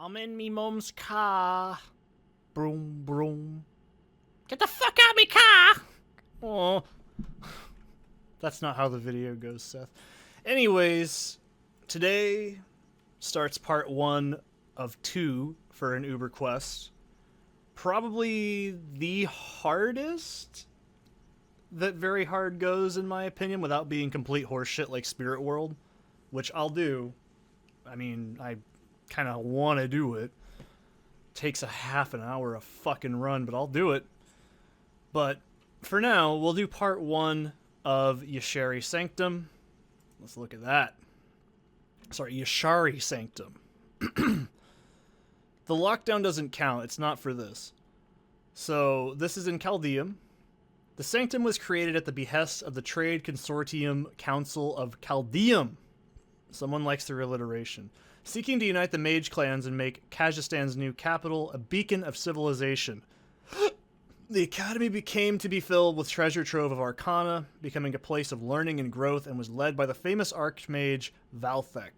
I'm in me mom's car. Broom, broom. Get the fuck out of me car! Oh. That's not how the video goes, Seth. Anyways, today starts part 1 of 2 for an Uber Quest. Probably the hardest that very hard goes, in my opinion, without being complete horseshit like Spirit World, which I'll do. I mean, I kind of want to do it. Takes a half an hour a fucking run, but I'll do it. But for now, we'll do part 1 of Yshari Sanctum. Let's look at that. Sorry, Yshari Sanctum. The lockdown doesn't count. It's not for this. So, this is in Chaldeum. The Sanctum was created at the behest of the Trade Consortium Council of Chaldeum. Someone likes their alliteration. Seeking to unite the mage clans and make Kazakhstan's new capital a beacon of civilization. The academy became to be filled with treasure trove of arcana, becoming a place of learning and growth, and was led by the famous archmage Valthek.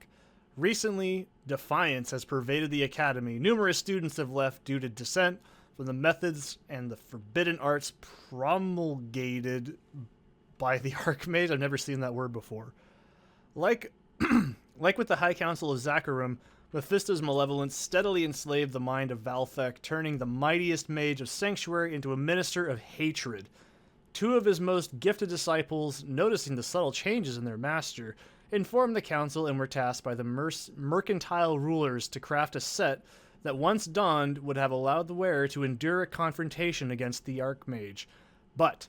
Recently, defiance has pervaded the academy. Numerous students have left due to dissent from the methods and the forbidden arts promulgated by the archmage. I've never seen that word before. Like with the High Council of Zakharum, Mephisto's malevolence steadily enslaved the mind of Valthek, turning the mightiest mage of Sanctuary into a minister of hatred. 2 of his most gifted disciples, noticing the subtle changes in their master, informed the council and were tasked by the mercantile rulers to craft a set that once donned would have allowed the wearer to endure a confrontation against the Archmage. But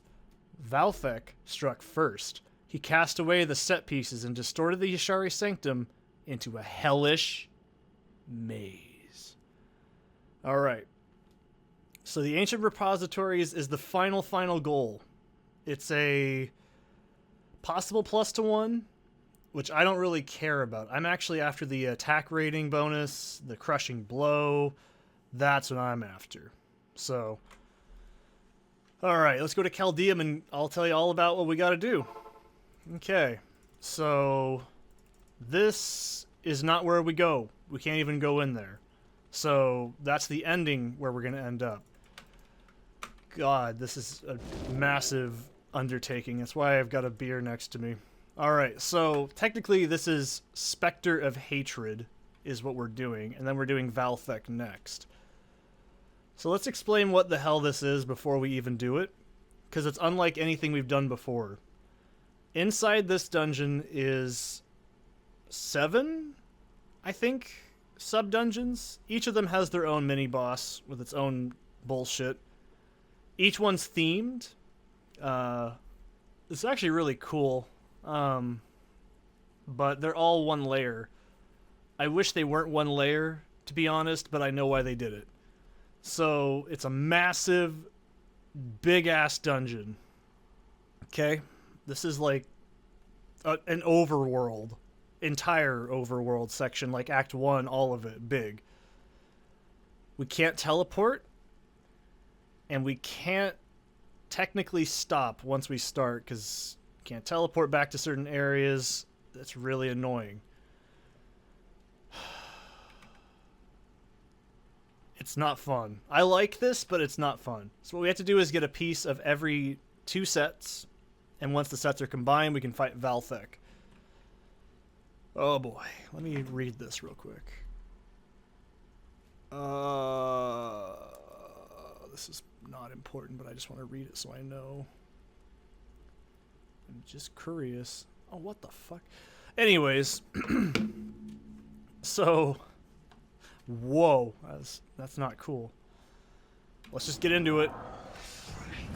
Valthek struck first. He cast away the set pieces and distorted the Yshari Sanctum into a hellish maze. Alright. So the Ancient Repositories is the final goal. It's a possible +1, which I don't really care about. I'm actually after the attack rating bonus, the crushing blow. That's what I'm after. So, alright, let's go to Chaldeum and I'll tell you all about what we gotta do. Okay, so this is not where we go. We can't even go in there. So that's the ending where we're going to end up. God, this is a massive undertaking. That's why I've got a beer next to me. Alright, so technically this is Spectre of Hatred is what we're doing, and then we're doing Valthek next. So let's explain what the hell this is before we even do it, because it's unlike anything we've done before. Inside this dungeon is 7, I think, sub-dungeons. Each of them has their own mini-boss with its own bullshit. Each one's themed. It's actually really cool. But they're all one layer. I wish they weren't one layer, to be honest, but I know why they did it. So, it's a massive, big-ass dungeon. Okay? This is like an overworld. Entire overworld section, like Act 1, all of it, big. We can't teleport. And we can't technically stop once we start, because we can't teleport back to certain areas. That's really annoying. It's not fun. I like this, but it's not fun. So what we have to do is get a piece of every 2 sets. And once the sets are combined, we can fight Valthek. Oh boy. Let me read this real quick. This is not important, but I just want to read it so I know. I'm just curious. Oh, what the fuck? Anyways. So. Whoa. That's not cool. Let's just get into it.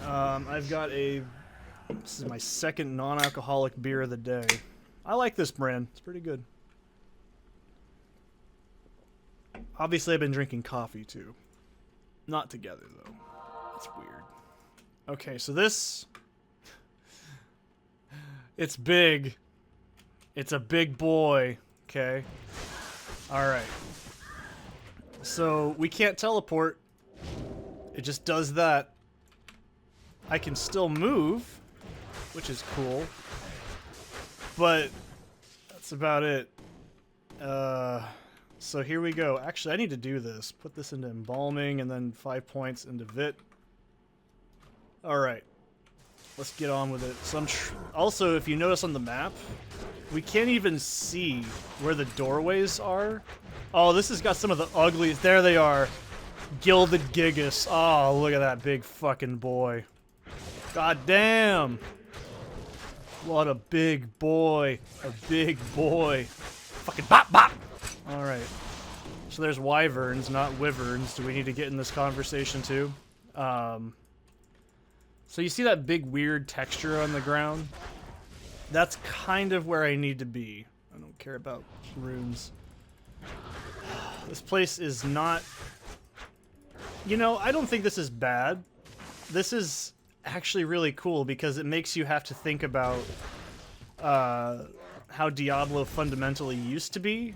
I've got a... This is my second non-alcoholic beer of the day. I like this brand. It's pretty good. Obviously, I've been drinking coffee, too. Not together, though. That's weird. Okay, so this... It's big. It's a big boy. Okay? Alright. So, we can't teleport. It just does that. I can still move, which is cool. But that's about it. So here we go. Actually, I need to do this. Put this into embalming and then 5 points into vit. Alright. Let's get on with it. So also, if you notice on the map, we can't even see where the doorways are. Oh, this has got some of the ugliest. There they are. Gilded Gigas. Oh, look at that big fucking boy. God damn. What a big boy. A big boy. Fucking bop bop. Alright. So there's wyverns, not wyverns. Do we need to get in this conversation too? So you see that big weird texture on the ground? That's kind of where I need to be. I don't care about runes. This place is not... You know, I don't think this is bad. This is actually really cool because it makes you have to think about how Diablo fundamentally used to be.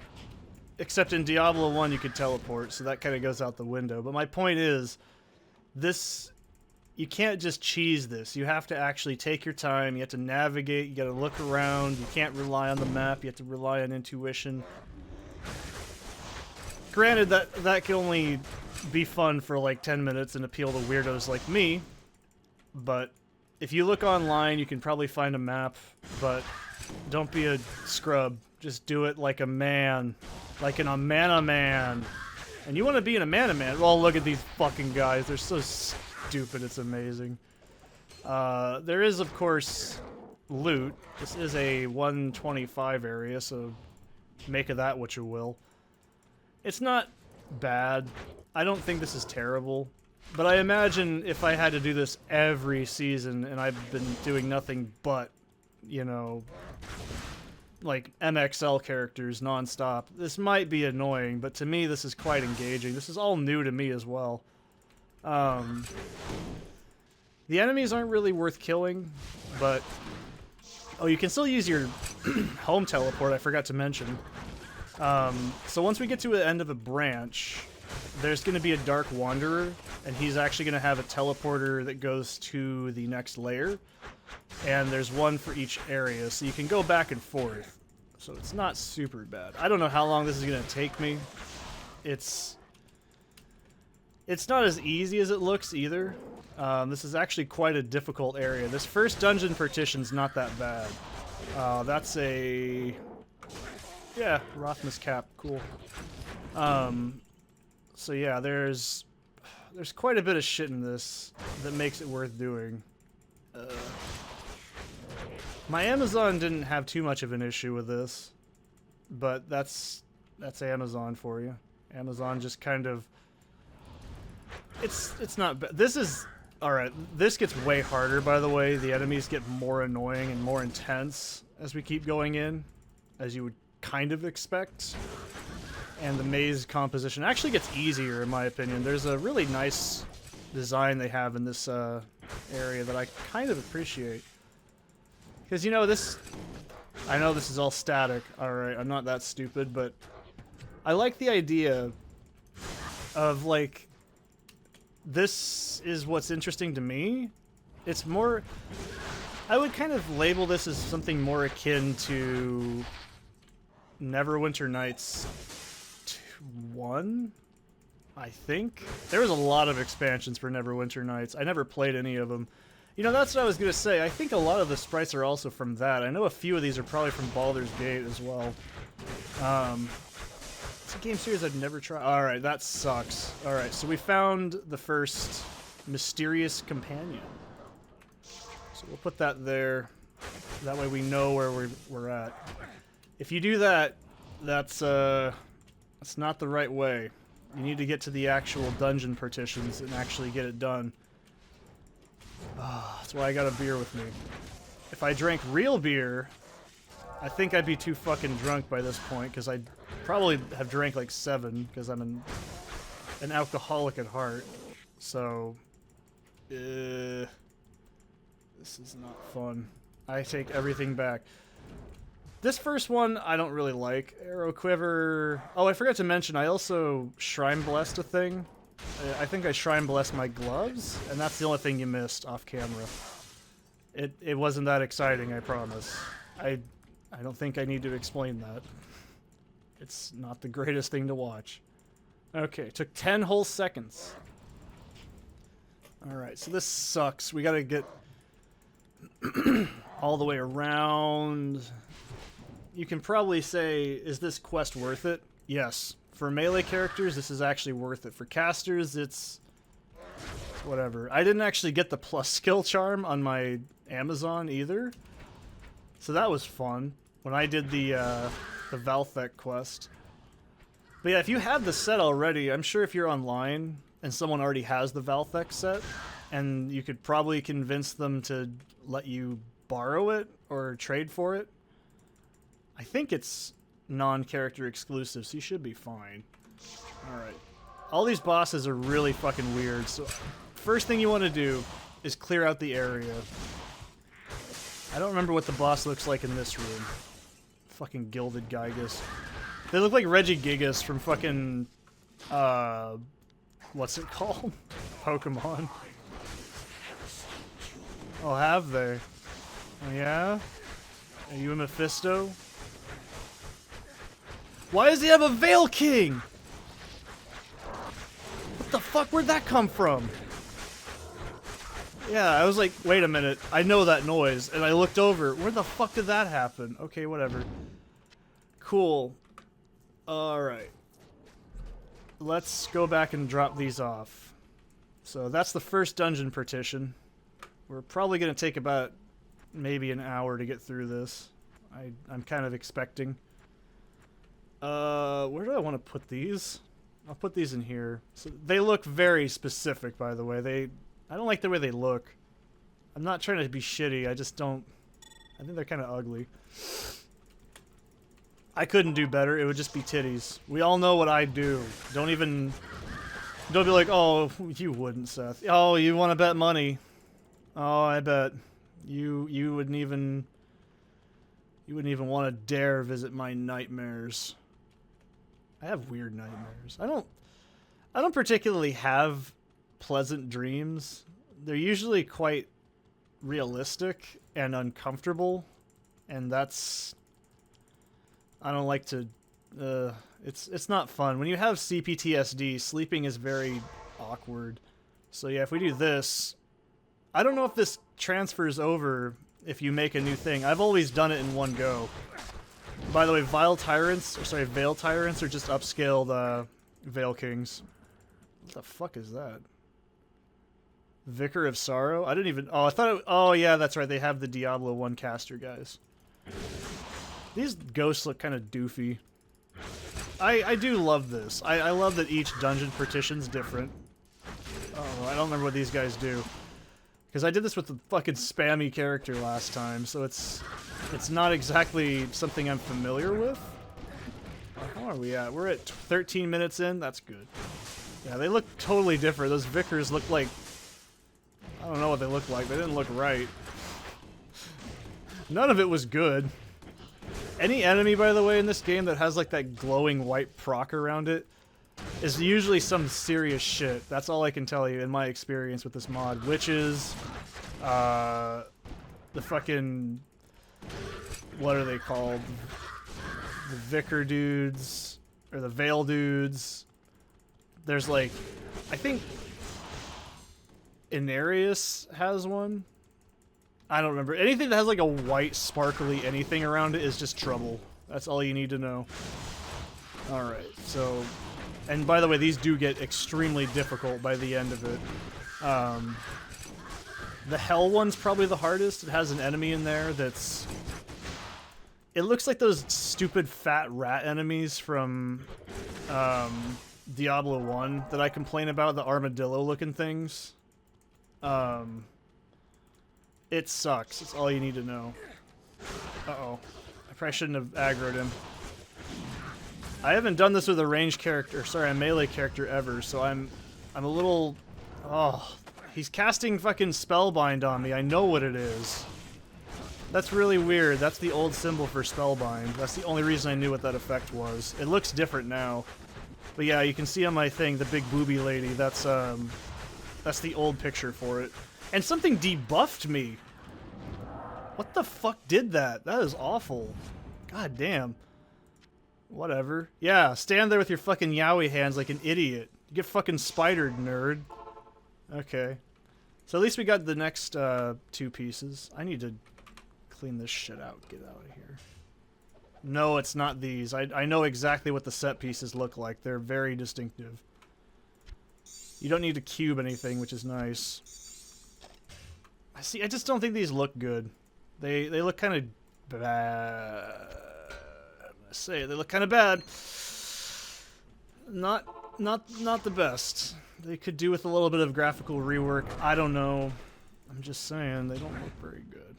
Except in Diablo 1 you could teleport, so that kind of goes out the window. But my point is, this... You can't just cheese this. You have to actually take your time. You have to navigate. You got to look around. You can't rely on the map. You have to rely on intuition. Granted, that can only be fun for like 10 minutes and appeal to weirdos like me. But if you look online, you can probably find a map. But don't be a scrub. Just do it like a man. Like an man. And you want to be an man. Well, look at these fucking guys. They're so stupid, it's amazing. There is, of course, loot. This is a 125 area, so make of that what you will. It's not bad. I don't think this is terrible. But I imagine if I had to do this every season, and I've been doing nothing but, you know, like MXL characters non-stop, this might be annoying, but to me this is quite engaging. This is all new to me as well. The enemies aren't really worth killing, but... Oh, you can still use your home teleport, I forgot to mention. So once we get to the end of a branch, there's going to be a Dark Wanderer, and he's actually going to have a teleporter that goes to the next layer. And there's one for each area, so you can go back and forth. So it's not super bad. I don't know how long this is going to take me. It's not as easy as it looks either. This is actually quite a difficult area. This first dungeon partition's not that bad. That's a... Yeah, Rothmas cap. Cool. So yeah, there's quite a bit of shit in this that makes it worth doing. My Amazon didn't have too much of an issue with this, but that's Amazon for you. Amazon just kind of... It's not bad. This is... Alright, this gets way harder, by the way. The enemies get more annoying and more intense as we keep going in, as you would kind of expect. And the maze composition actually gets easier, in my opinion. There's a really nice design they have in this area that I kind of appreciate. Because, you know, this... I know this is all static. Alright, I'm not that stupid, but... I like the idea of, like... This is what's interesting to me. It's more... I would kind of label this as something more akin to... Neverwinter Nights 1, I think. There was a lot of expansions for Neverwinter Nights. I never played any of them. You know, that's what I was going to say. I think a lot of the sprites are also from that. I know a few of these are probably from Baldur's Gate as well. It's a game series I've never tried. Alright, that sucks. Alright, so we found the first mysterious companion. So we'll put that there. That way we know where we're at. If you do that, that's not the right way. You need to get to the actual dungeon partitions and actually get it done. That's why I got a beer with me. If I drank real beer, I think I'd be too fucking drunk by this point, because I'd probably have drank like 7, because I'm an alcoholic at heart. So, this is not fun. I take everything back. This first one, I don't really like. Arrow Quiver... Oh, I forgot to mention, I also Shrine Blessed a thing. I think I Shrine Blessed my gloves, and that's the only thing you missed off camera. It wasn't that exciting, I promise. I don't think I need to explain that. It's not the greatest thing to watch. Okay, took 10 whole seconds. Alright, so this sucks. We gotta get all the way around. You can probably say, is this quest worth it? Yes. For melee characters, this is actually worth it. For casters, it's whatever. I didn't actually get the plus skill charm on my Amazon either. So that was fun when I did the Valthek quest. But yeah, if you have the set already, I'm sure if you're online and someone already has the Valthek set, and you could probably convince them to let you borrow it or trade for it. I think it's non-character exclusive, so you should be fine. Alright. All these bosses are really fucking weird, so first thing you want to do is clear out the area. I don't remember what the boss looks like in this room. Fucking Gilded Gigas. They look like Regigigas from fucking, what's it called? Pokemon. Oh, have they? Oh, yeah? Are you a Mephisto? Why does he have a Veil King? What the fuck? Where'd that come from? Yeah, I was like, wait a minute. I know that noise. And I looked over. Where the fuck did that happen? Okay, whatever. Cool. Alright. Let's go back and drop these off. So that's the first dungeon partition. We're probably going to take about maybe an hour to get through this. I'm kind of expecting. Where do I want to put these? I'll put these in here. So they look very specific, by the way. I don't like the way they look. I'm not trying to be shitty, I just don't... I think they're kind of ugly. I couldn't do better, it would just be titties. We all know what I do. Don't be like, oh, you wouldn't, Seth. Oh, you want to bet money. Oh, I bet. You wouldn't even want to dare visit my nightmares. I have weird nightmares. I don't particularly have pleasant dreams. They're usually quite realistic and uncomfortable, and that's... I don't like to... it's not fun. When you have CPTSD, sleeping is very awkward. So yeah, if we do this... I don't know if this transfers over if you make a new thing. I've always done it in one go. By the way, Veil Tyrants are just upscaled Veil Kings. What the fuck is that? Vicar of Sorrow? I didn't even... Oh, I thought it... Oh, yeah, that's right. They have the Diablo 1 caster guys. These ghosts look kind of doofy. I do love this. I love that each dungeon partition's different. Oh, I don't remember what these guys do. Because I did this with the fucking spammy character last time, so it's not exactly something I'm familiar with. How are we at? We're at 13 minutes in? That's good. Yeah, they look totally different. Those Vicars look like... I don't know what they look like. They didn't look right. None of it was good. Any enemy, by the way, in this game that has like that glowing white proc around it is usually some serious shit. That's all I can tell you in my experience with this mod, which is the fucking... What are they called? The Vicar dudes, or the Veil dudes. There's like... I think Inarius has one. I don't remember. Anything that has like a white sparkly anything around it is just trouble. That's all you need to know. Alright, so... And by the way, these do get extremely difficult by the end of it. The Hell one's probably the hardest. It has an enemy in there that's... It looks like those stupid fat rat enemies from Diablo 1 that I complain about, the armadillo-looking things. It sucks. That's all you need to know. Uh-oh. I probably shouldn't have aggroed him. I haven't done this with a ranged character, sorry, a melee character ever, so I'm a little... Oh, he's casting fucking Spellbind on me. I know what it is. That's really weird. That's the old symbol for Spellbind. That's the only reason I knew what that effect was. It looks different now. But yeah, you can see on my thing, the big booby lady, that's the old picture for it. And something debuffed me! What the fuck did that? That is awful. God damn. Whatever. Yeah, stand there with your fucking yaoi hands like an idiot. You get fucking spidered, nerd. Okay. So at least we got the next 2 pieces. I need to clean this shit out. Get out of here. No, it's not these. I know exactly what the set pieces look like. They're very distinctive. You don't need to cube anything, which is nice. I just don't think these look good. They look kind of bad. I'm gonna say they look kind of bad. Not the best. They could do with a little bit of graphical rework. I don't know. I'm just saying they don't look very good.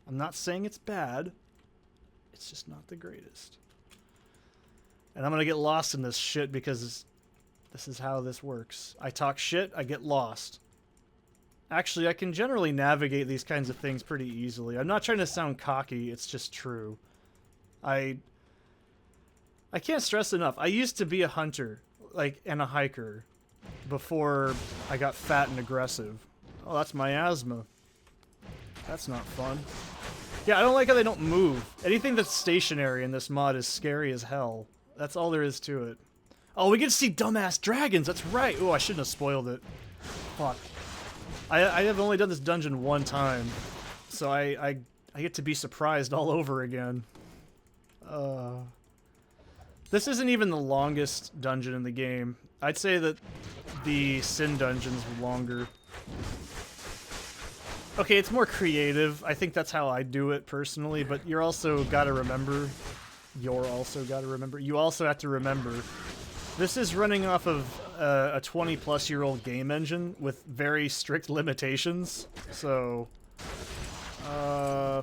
I'm not saying it's bad. It's just not the greatest. And I'm gonna get lost in this shit because this is how this works. I talk shit, I get lost. Actually, I can generally navigate these kinds of things pretty easily. I'm not trying to sound cocky, it's just true. I can't stress enough. I used to be a hunter, and a hiker, before I got fat and aggressive. Oh, that's my asthma. That's not fun. Yeah, I don't like how they don't move. Anything that's stationary in this mod is scary as hell. That's all there is to it. Oh, we get to see dumbass dragons, that's right! Oh, I shouldn't have spoiled it. Fuck. I have only done this dungeon 1 time, so I get to be surprised all over again. This isn't even the longest dungeon in the game. I'd say that the Sin dungeon's longer. Okay, it's more creative. I think that's how I do it personally, but you also gotta remember. You also have to remember. This is running off of a 20-plus-year-old game engine with very strict limitations. So,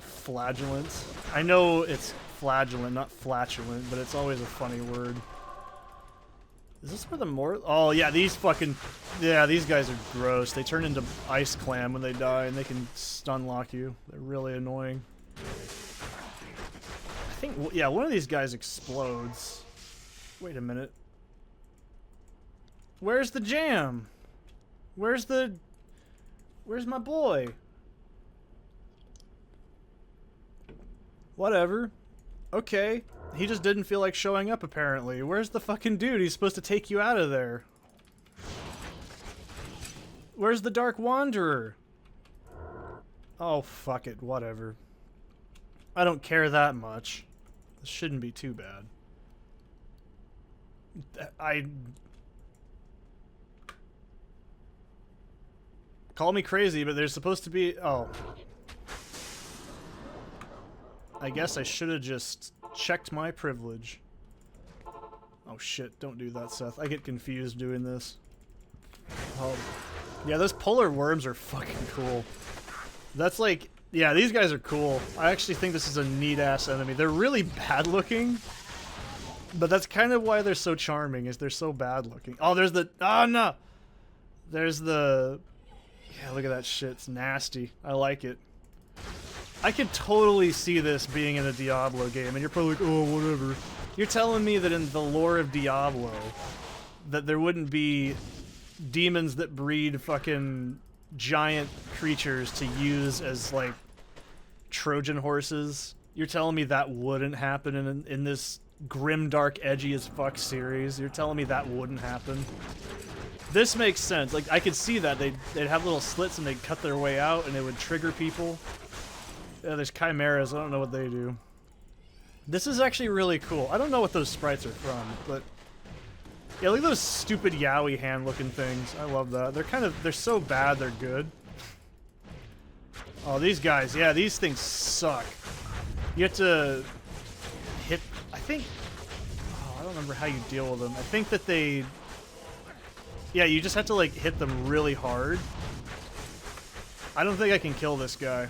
flagellant. I know it's flagellant, not flatulent, but it's always a funny word. Is this where the more? Oh yeah, these fucking, yeah, these guys are gross. They turn into ice clam when they die, and they can stun lock you. They're really annoying. I think, yeah, one of these guys explodes. Wait a minute. Where's the jam? Where's my boy? Whatever. Okay. He just didn't feel like showing up, apparently. Where's the fucking dude? He's supposed to take you out of there. Where's the Dark Wanderer? Oh, fuck it. Whatever. I don't care that much. This shouldn't be too bad. Call me crazy, but there's supposed to be... Oh. I guess I should have just checked my privilege. Oh shit, don't do that, Seth. I get confused doing this. Oh. Yeah, those polar worms are fucking cool. That's like... Yeah, these guys are cool. I actually think this is a neat-ass enemy. They're really bad-looking, but that's kind of why they're so charming, is they're so bad-looking. Oh, there's the... Oh, no! There's the... Yeah, look at that shit. It's nasty. I like it. I could totally see this being in a Diablo game, and you're probably like, oh, whatever. You're telling me that in the lore of Diablo, that there wouldn't be demons that breed fucking giant creatures to use as, like, Trojan horses? You're telling me that wouldn't happen in this grimdark, edgy as fuck series? You're telling me that wouldn't happen? This makes sense. Like, I could see that. They'd have little slits and they'd cut their way out and it would trigger people. Yeah, there's chimeras. I don't know what they do. This is actually really cool. I don't know what those sprites are from, but... Yeah, look at those stupid yaoi hand-looking things. I love that. They're so bad, they're good. Oh, these guys. Yeah, these things suck. You have to hit... I think... Oh, I don't remember how you deal with them. I think that they... Yeah, you just have to, like, hit them really hard. I don't think I can kill this guy.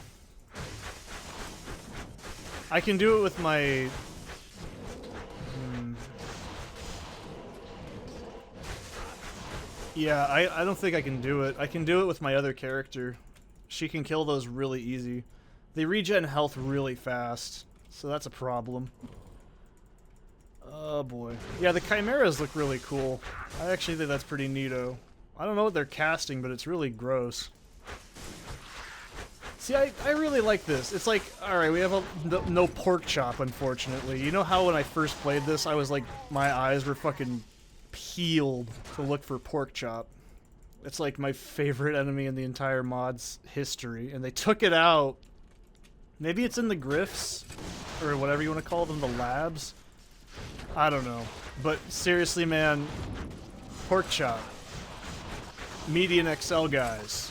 I can do it with my... Yeah, I don't think I can do it. I can do it with my other character. She can kill those really easy. They regen health really fast, so that's a problem. Oh boy. Yeah, the chimeras look really cool. I actually think that's pretty neato. I don't know what they're casting, but it's really gross. See, I really like this. It's like, alright, we have no pork chop, unfortunately. You know how when I first played this, I was like, my eyes were fucking peeled to look for pork chop. It's like my favorite enemy in the entire mod's history, and they took it out. Maybe it's in the grifts, or whatever you want to call them, the labs. I don't know. But seriously, man, pork chop. MedianXL guys.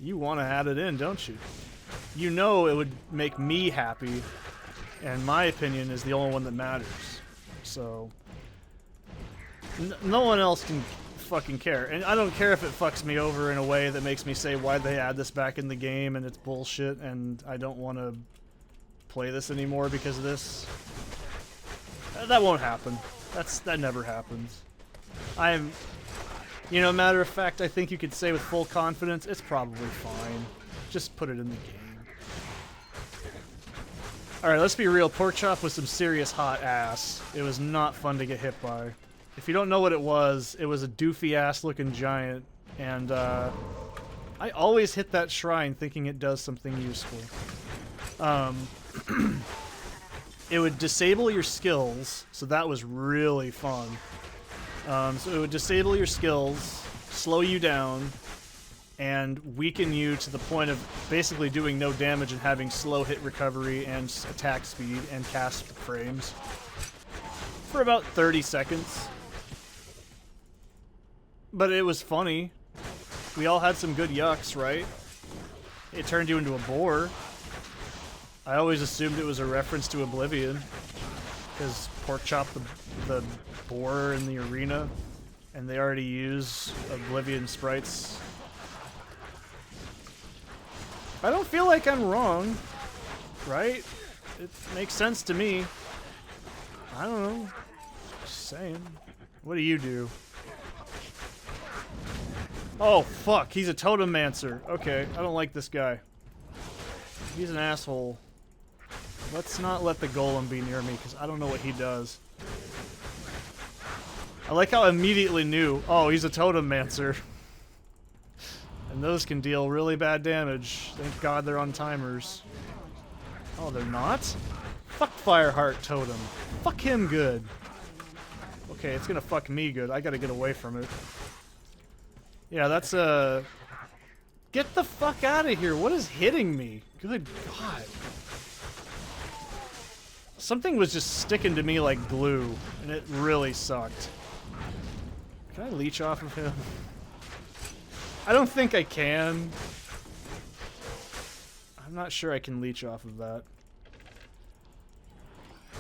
You want to add it in, don't you? You know it would make me happy, and my opinion is the only one that matters. So, no one else can fucking care. And I don't care if it fucks me over in a way that makes me say, why'd they add this back in the game, and it's bullshit, and I don't want to play this anymore because of this. That won't happen. That never happens. You know, matter of fact, I think you could say with full confidence, it's probably fine. Just put it in the game. Alright, let's be real. Pork chop was some serious hot ass. It was not fun to get hit by. If you don't know what it was a doofy ass looking giant, and I always hit that shrine thinking it does something useful. It would disable your skills, so that was really fun. So it would disable your skills, slow you down, and weaken you to the point of basically doing no damage and having slow hit recovery and attack speed and cast frames for about 30 seconds. But it was funny. We all had some good yucks, right? It turned you into a boar. I always assumed it was a reference to Oblivion, because pork chop the boar in the arena, and they already use Oblivion sprites. I don't feel like I'm wrong, right? It makes sense to me. I don't know. Just saying. What do you do? Oh, fuck. He's a totem-mancer. Okay, I don't like this guy. He's an asshole. Let's not let the golem be near me, because I don't know what he does. I like how I immediately knew, oh, he's a totem-mancer. And those can deal really bad damage. Thank God they're on timers. Oh, they're not? Fuck Fireheart Totem. Fuck him good. Okay, it's gonna fuck me good. I gotta get away from it. Yeah, that's get the fuck out of here. What is hitting me? Good God. Something was just sticking to me like glue, and it really sucked. Can I leech off of him? I don't think I can. I'm not sure I can leech off of that.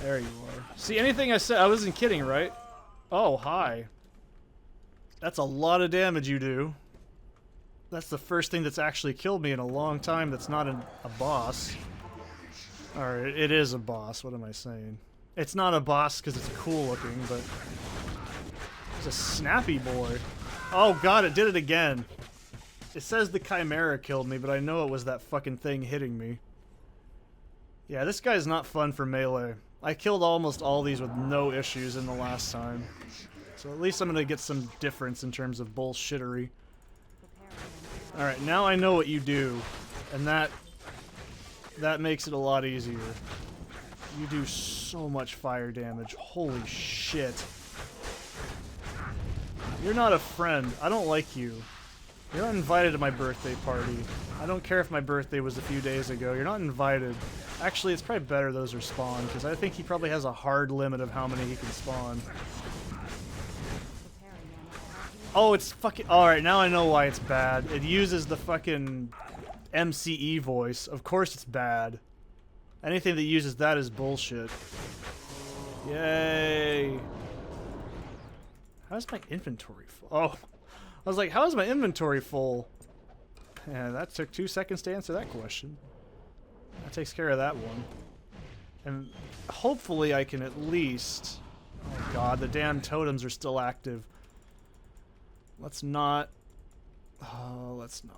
There you are. See, anything I said, I wasn't kidding, right? Oh, hi. That's a lot of damage you do. That's the first thing that's actually killed me in a long time that's not a boss. Or it is a boss, what am I saying? It's not a boss because it's cool looking, but it's a snappy boy. Oh god, it did it again. It says the Chimera killed me, but I know it was that fucking thing hitting me. Yeah, this guy's not fun for melee. I killed almost all these with no issues in the last time. So at least I'm gonna get some difference in terms of bullshittery. Alright, now I know what you do, and that makes it a lot easier. You do so much fire damage. Holy shit. You're not a friend. I don't like you. You're not invited to my birthday party. I don't care if my birthday was a few days ago. You're not invited. Actually, it's probably better those are spawned, because I think he probably has a hard limit of how many he can spawn. Oh, it's fucking... Alright, now I know why it's bad. It uses the fucking MCE voice. Of course it's bad. Anything that uses that is bullshit. Yay. How's my inventory full? Oh. I was like, how is my inventory full? Yeah, that took 2 seconds to answer that question. That takes care of that one. And hopefully I can at least... Oh god, the damn totems are still active. Let's not... Oh, let's not.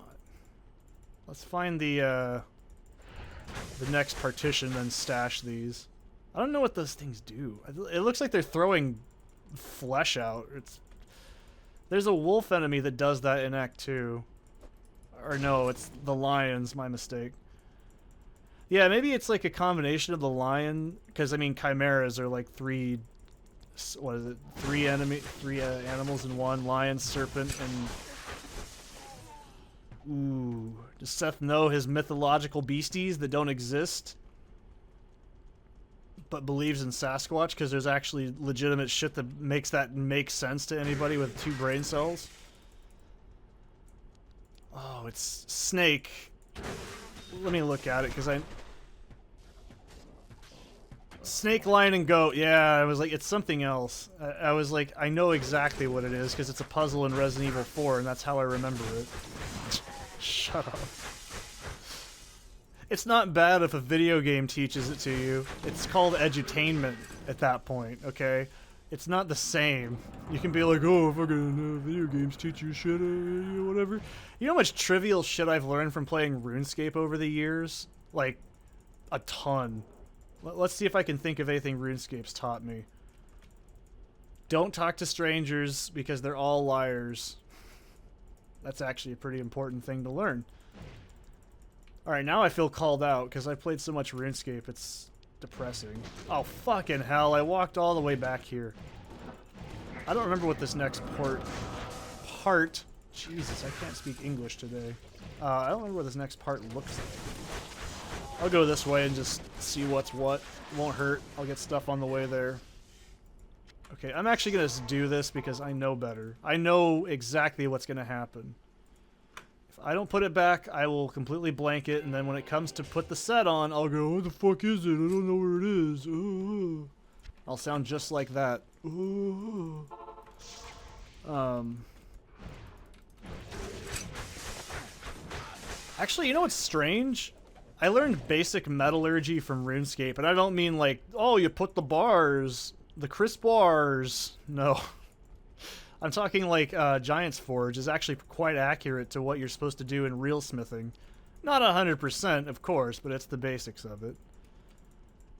Let's find the next partition, then stash these. I don't know what those things do. It looks like they're throwing flesh out. There's a wolf enemy that does that in Act 2. Or no, it's the lions, my mistake. Yeah, maybe it's like a combination of the lion, because I mean chimeras are like three animals in one: lion, serpent, and ooh, does Seth know his mythological beasties that don't exist but believes in Sasquatch, because there's actually legitimate shit that make sense to anybody with 2 brain cells? Oh, it's snake. Let me look at it, because snake, lion, and goat. Yeah, I was like, it's something else. I was like, I know exactly what it is, because it's a puzzle in Resident Evil 4, and that's how I remember it. Shut up. It's not bad if a video game teaches it to you. It's called edutainment at that point, okay? It's not the same. You can be like, oh, fucking video games teach you shit, whatever. You know how much trivial shit I've learned from playing RuneScape over the years? Like, a ton. Let's see if I can think of anything RuneScape's taught me. Don't talk to strangers because they're all liars. That's actually a pretty important thing to learn. Alright, now I feel called out because I played so much RuneScape, it's depressing. Oh, fucking hell, I walked all the way back here. I don't remember what this next part... Jesus, I can't speak English today. I don't remember what this next part looks like. I'll go this way and just see what's what. It won't hurt. I'll get stuff on the way there. Okay, I'm actually going to do this because I know better. I know exactly what's going to happen. If I don't put it back, I will completely blank it, and then when it comes to put the set on, I'll go, what the fuck is it? I don't know where it is. I'll sound just like that. Actually, you know what's strange? I learned basic metallurgy from RuneScape, and I don't mean like, oh, you put the bars, the crisp bars. No. I'm talking like Giant's Forge is actually quite accurate to what you're supposed to do in real smithing. Not 100%, of course, but it's the basics of it.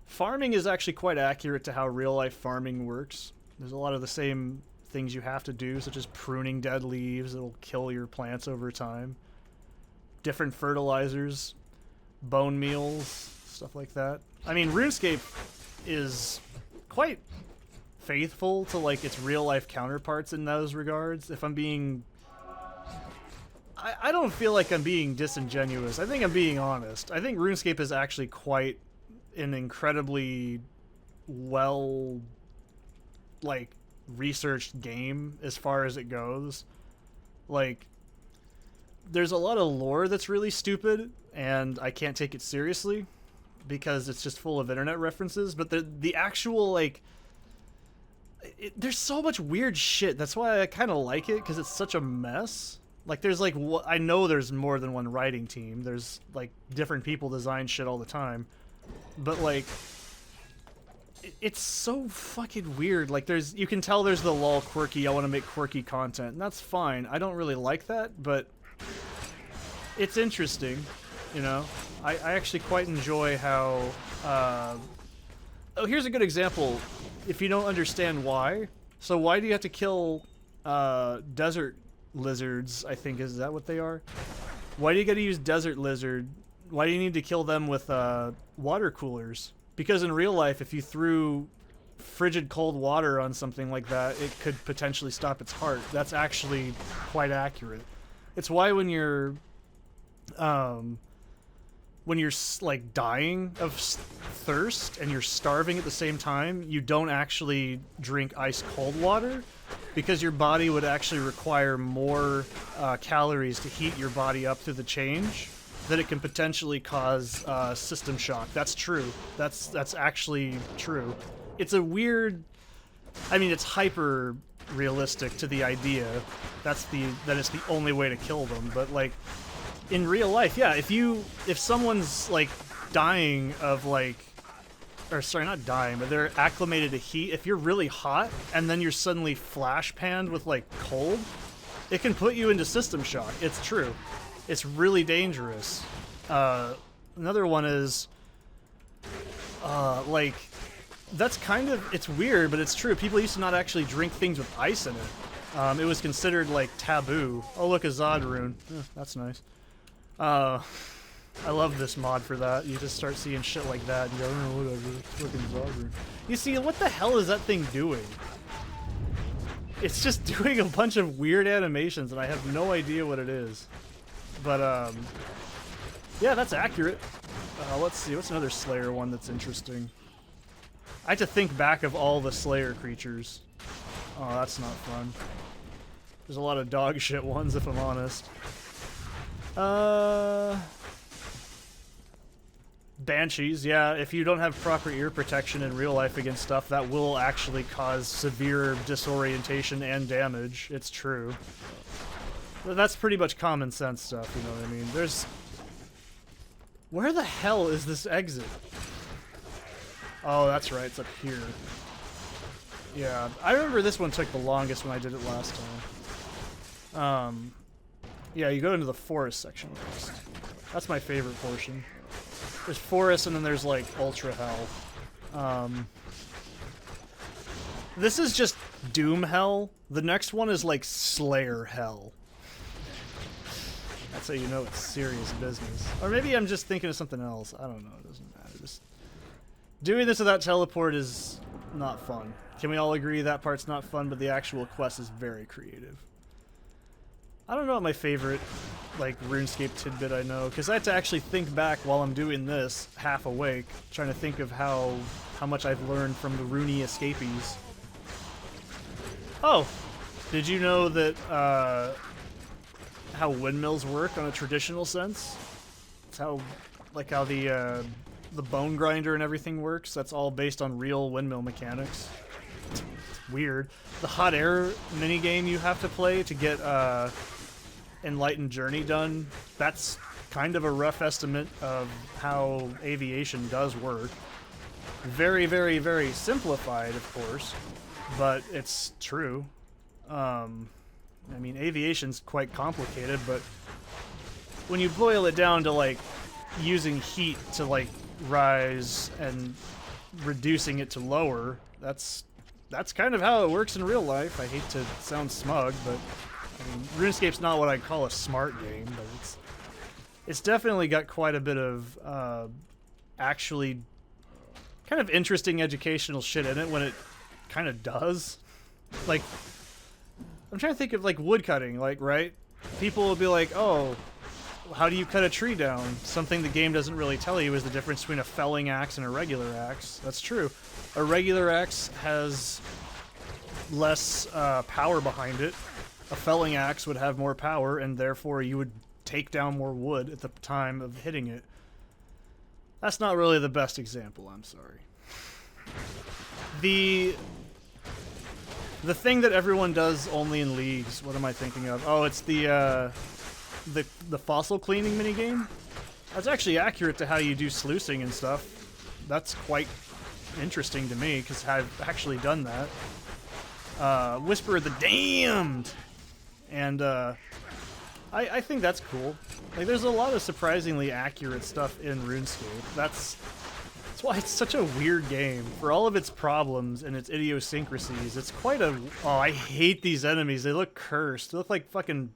Farming is actually quite accurate to how real-life farming works. There's a lot of the same things you have to do, such as pruning dead leaves that'll kill your plants over time. Different fertilizers, bone meals, stuff like that. I mean, RuneScape is quite faithful to like its real-life counterparts in those regards. If I'm being... I don't feel like I'm being disingenuous. I think I'm being honest. I think RuneScape is actually quite an incredibly well, like, researched game as far as it goes. Like, there's a lot of lore that's really stupid, and I can't take it seriously because it's just full of internet references, but the actual, like, there's so much weird shit. That's why I kind of like it, because it's such a mess. Like, there's, like, I know there's more than one writing team. There's, like, different people design shit all the time. But, like, it's so fucking weird. Like, you can tell there's the lol quirky, I want to make quirky content, and that's fine. I don't really like that, but it's interesting, you know? I actually quite enjoy how, oh, here's a good example. If you don't understand why. So why do you have to kill desert lizards, I think, is that what they are? Why do you gotta use desert lizard? Why do you need to kill them with water coolers? Because in real life, if you threw frigid cold water on something like that, it could potentially stop its heart. That's actually quite accurate. It's why when you're like dying of thirst and you're starving at the same time, you don't actually drink ice cold water, because your body would actually require more calories to heat your body up through the change, that it can potentially cause system shock. That's true. That's actually true. It's a weird, I mean, it's hyper realistic to the idea that it's the only way to kill them, but like in real life, yeah, if someone's like dying of like, or sorry, not dying, but they're acclimated to heat, if you're really hot and then you're suddenly flash panned with like cold, it can put you into system shock. It's true. It's really dangerous. Another one is like, that's kind of, it's weird, but it's true. People used to not actually drink things with ice in it. It was considered like taboo. Oh, look, a Zod rune. That's nice. I love this mod for that. You just start seeing shit like that and you go, oh, whatever, it's fucking Zod rune. You see, what the hell is that thing doing? It's just doing a bunch of weird animations and I have no idea what it is. But, yeah, that's accurate. Let's see, what's another Slayer one that's interesting? I had to think back of all the Slayer creatures. Oh, that's not fun. There's a lot of dog shit ones, if I'm honest. Banshees, yeah, if you don't have proper ear protection in real life against stuff, that will actually cause severe disorientation and damage. It's true. But that's pretty much common sense stuff, you know what I mean? There's... Where the hell is this exit? Oh, that's right, it's up here. Yeah, I remember this one took the longest when I did it last time. Yeah, you go into the forest section next. That's my favorite portion. There's forest and then there's like ultra hell. This is just doom hell. The next one is like Slayer hell. That's how you know it's serious business. Or maybe I'm just thinking of something else. I don't know, it doesn't matter. Just doing this without teleport is not fun. Can we all agree that part's not fun, but the actual quest is very creative. I don't know what my favorite, like, RuneScape tidbit I know, because I have to actually think back while I'm doing this, half awake, trying to think of how much I've learned from the Rooney escapees. Oh! Did you know that, how windmills work on a traditional sense? It's how, like, how the bone grinder and everything works. That's all based on real windmill mechanics. It's weird. The hot air minigame you have to play to get, Enlightened Journey done, that's kind of a rough estimate of how aviation does work. Very, very, very simplified, of course, but it's true. I mean, aviation's quite complicated, but when you boil it down to, like, using heat to, like, rise and reducing it to lower, that's kind of how it works in real life. I hate to sound smug, but I mean, RuneScape's not what I'd call a smart game, but it's definitely got quite a bit of actually kind of interesting educational shit in it when it kind of does. Like, I'm trying to think of, like, woodcutting, like, right? People will be like, oh, how do you cut a tree down? Something the game doesn't really tell you is the difference between a felling axe and a regular axe. That's true. A regular axe has less power behind it. A felling axe would have more power, and therefore you would take down more wood at the time of hitting it. That's not really the best example, I'm sorry. The thing that everyone does only in leagues, what am I thinking of? Oh, it's the fossil cleaning minigame? That's actually accurate to how you do sluicing and stuff. That's quite interesting to me, because I've actually done that. Whisper of the Damned! And, I think that's cool. Like, there's a lot of surprisingly accurate stuff in RuneScape. That's why it's such a weird game. For all of its problems and its idiosyncrasies, it's quite a... Oh, I hate these enemies. They look cursed. They look like fucking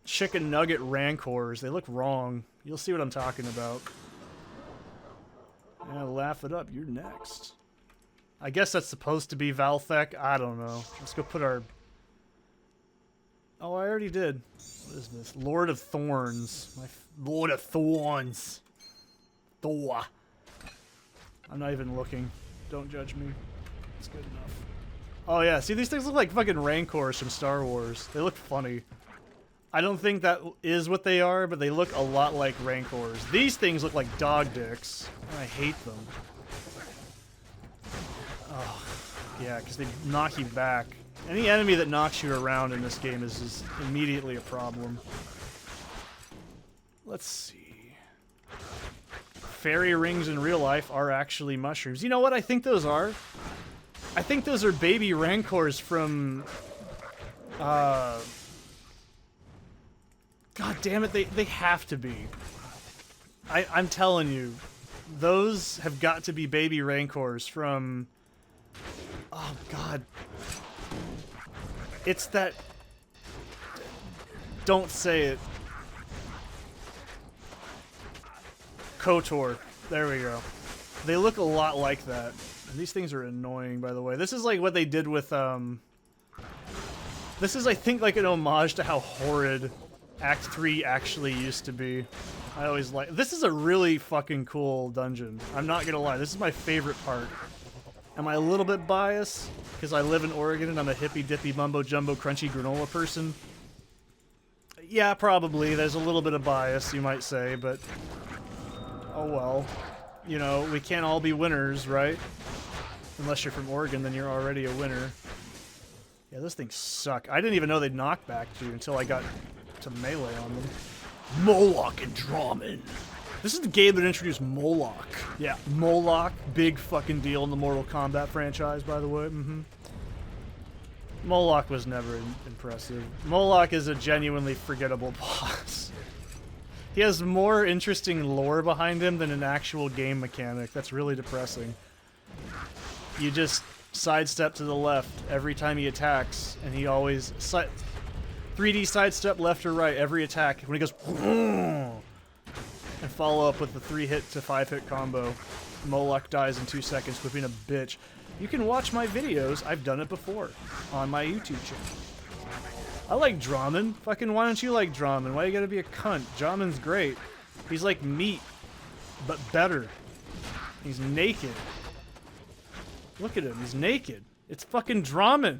chicken nugget rancors. They look wrong. You'll see what I'm talking about. Yeah, laugh it up. You're next. I guess that's supposed to be Valthek. I don't know. Let's go put our... Oh, I already did. What is this? Lord of Thorns. Lord of Thorns. Thor. I'm not even looking. Don't judge me. It's good enough. Oh yeah, see, these things look like fucking rancors from Star Wars. They look funny. I don't think that is what they are, but they look a lot like rancors. These things look like dog dicks, and I hate them. Oh, yeah, because they knock you back. Any enemy that knocks you around in this game is just immediately a problem. Let's see. Fairy rings in real life are actually mushrooms. You know what I think those are? I think those are baby rancors from... God damn it, they have to be. I'm telling you. Those have got to be baby rancors from... Oh, God. It's that... Don't say it. KOTOR. There we go. They look a lot like that. And these things are annoying, by the way. This is like what they did with, This is, I think, like an homage to how horrid Act 3 actually used to be. I always like... This is a really fucking cool dungeon. I'm not gonna lie. This is my favorite part. Am I a little bit biased? Because I live in Oregon and I'm a hippy-dippy, mumbo-jumbo, crunchy granola person? Yeah, probably. There's a little bit of bias, you might say, but... Oh well. You know, we can't all be winners, right? Unless you're from Oregon, then you're already a winner. Yeah, those things suck. I didn't even know they'd knock back you until I got to melee on them. Moloch and Draman. This is the game that introduced Moloch. Yeah, Moloch, big fucking deal in the Mortal Kombat franchise, by the way. Moloch was never impressive. Moloch is a genuinely forgettable boss. He has more interesting lore behind him than an actual game mechanic. That's really depressing. You just sidestep to the left every time he attacks, and he always 3D sidestep left or right every attack. When he goes, and follow up with the 3-hit to 5-hit combo. Moloch dies in 2 seconds, quit being a bitch. You can watch my videos. I've done it before on my YouTube channel. I like Draman. Fucking why don't you like Draman? Why you gotta be a cunt? Draman's great. He's like meat, but better. He's naked. Look at him. He's naked. It's fucking Draman.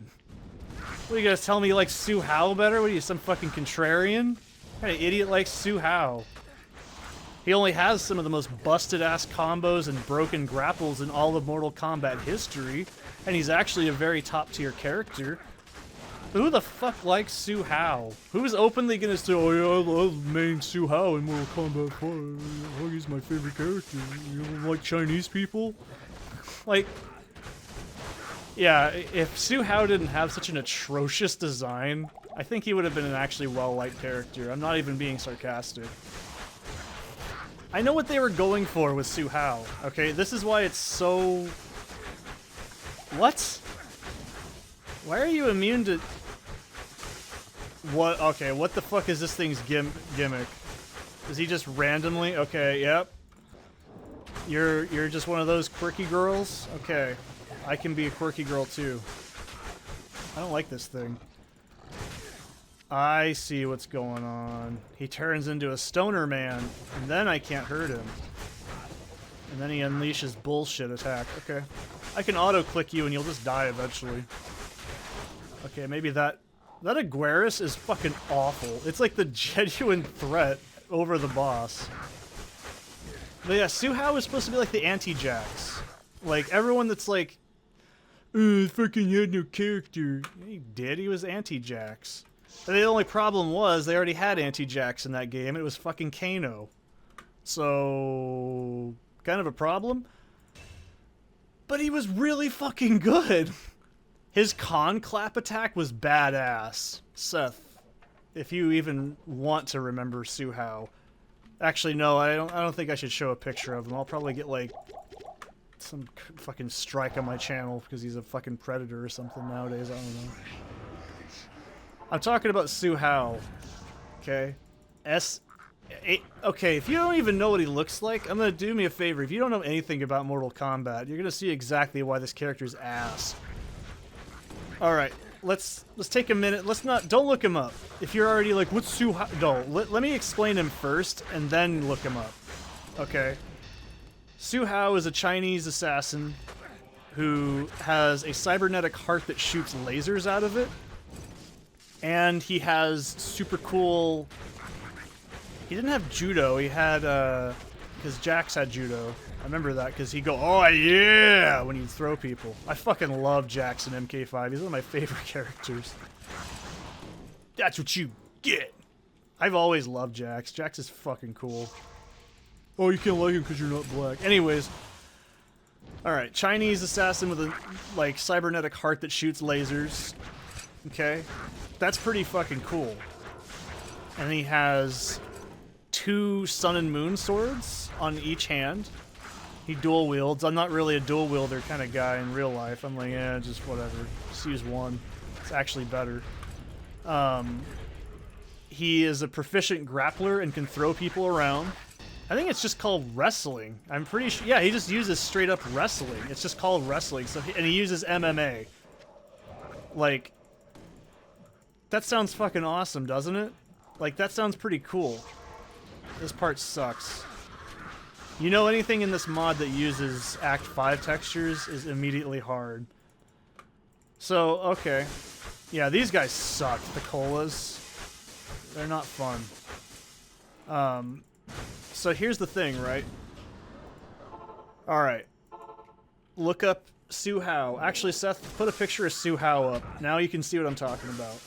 What, are you gonna tell me you like Su Hao better? What are you, some fucking contrarian? What kind of idiot likes Su Hao? He only has some of the most busted-ass combos and broken grapples in all of Mortal Kombat history, and he's actually a very top-tier character. Who the fuck likes Su Hao? Who's openly gonna say, oh yeah, I love main Su Hao in Mortal Kombat 5. Oh, he's my favorite character. You don't like Chinese people? Like... Yeah, if Su Hao didn't have such an atrocious design, I think he would have been an actually well-liked character. I'm not even being sarcastic. I know what they were going for with Su Hao, okay? This is why it's so... What? Why are you immune to... What? Okay, what the fuck is this thing's gimmick? Is he just randomly... Okay, yep. You're just one of those quirky girls? Okay. I can be a quirky girl too. I don't like this thing. I see what's going on. He turns into a stoner man, and then I can't hurt him. And then he unleashes bullshit attack. Okay. I can auto-click you and you'll just die eventually. Okay, maybe that... That Aguirres is fucking awful. It's like the genuine threat over the boss. But yeah, Su Hao is supposed to be like the anti-Jax. Like, everyone that's like... fucking had no character. He did, he was anti-Jax. And the only problem was, they already had anti-Jax in that game, and it was fucking Kano. So... kind of a problem. But he was really fucking good. His con clap attack was badass. Seth, if you even want to remember Su Hao. Actually, no, I don't think I should show a picture of him. I'll probably get, like, some fucking strike on my channel because he's a fucking predator or something nowadays. I don't know. I'm talking about Su Hao. Okay? Okay, if you don't even know what he looks like, I'm gonna do me a favor. If you don't know anything about Mortal Kombat, you're gonna see exactly why this character's ass. Alright, let's take a minute. Don't look him up. If you're already like, what's Su Hao? No, let me explain him first, and then look him up. Okay? Su Hao is a Chinese assassin who has a cybernetic heart that shoots lasers out of it. And he has super cool... He didn't have judo, he had, because Jax had judo. I remember that, because he'd go, oh yeah, when he'd throw people. I fucking love Jax in MK5. He's one of my favorite characters. That's what you get. I've always loved Jax. Jax is fucking cool. Oh, you can't like him because you're not black. Anyways. Alright, Chinese assassin with a, like, cybernetic heart that shoots lasers. Okay? That's pretty fucking cool. And he has 2 sun and moon swords on each hand. He dual wields. I'm not really a dual wielder kind of guy in real life. I'm like, yeah, just whatever. Just use one. It's actually better. He is a proficient grappler and can throw people around. I think it's just called wrestling. I'm pretty sure. Yeah, he just uses straight up wrestling. It's just called wrestling. So, and he uses MMA. Like, that sounds fucking awesome, doesn't it? Like, that sounds pretty cool. This part sucks. You know, anything in this mod that uses Act 5 textures is immediately hard. So, okay. Yeah, these guys suck, the colas. They're not fun. So here's the thing, right? Alright. Look up Sue Howe. Actually, Seth, put a picture of Sue Howe up. Now you can see what I'm talking about.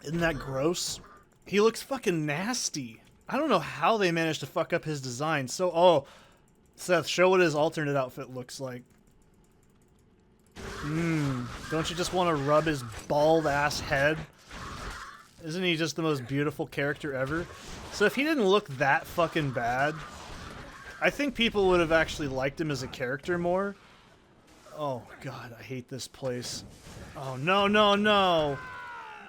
Isn't that gross? He looks fucking nasty. I don't know how they managed to fuck up his design. So, oh, Seth, show what his alternate outfit looks like. Don't you just want to rub his bald ass head? Isn't he just the most beautiful character ever? So if he didn't look that fucking bad, I think people would have actually liked him as a character more. Oh god, I hate this place. Oh no, no, no!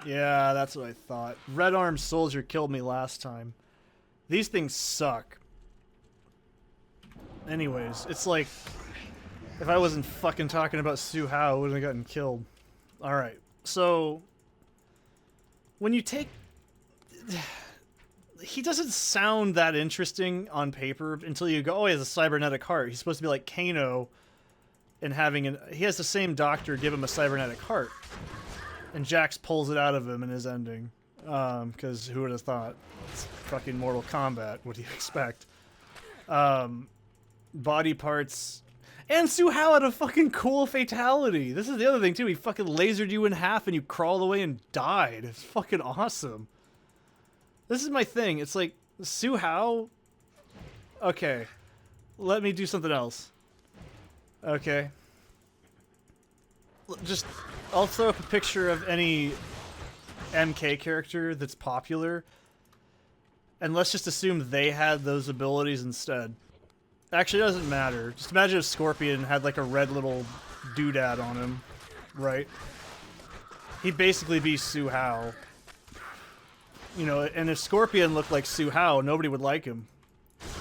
Yeah, that's what I thought. Red Armed Soldier killed me last time. These things suck. Anyways, it's like, if I wasn't fucking talking about Sue Howe, I wouldn't have gotten killed. Alright, so when you take... He doesn't sound that interesting on paper until you go, oh, he has a cybernetic heart. He's supposed to be like Kano and having an... He has the same doctor give him a cybernetic heart. And Jax pulls it out of him in his ending. Because who would have thought? It's fucking Mortal Kombat. What do you expect? Body parts... And Sue Howe had a fucking cool fatality. This is the other thing, too. He fucking lasered you in half and you crawled away and died. It's fucking awesome. This is my thing. It's like, Sue Howe? Okay. Let me do something else. Okay. Just, I'll throw up a picture of any MK character that's popular. And let's just assume they had those abilities instead. Actually, it doesn't matter. Just imagine if Scorpion had like a red little doodad on him, right? He'd basically be Sue Howe. You know, and if Scorpion looked like Sue Howe, nobody would like him.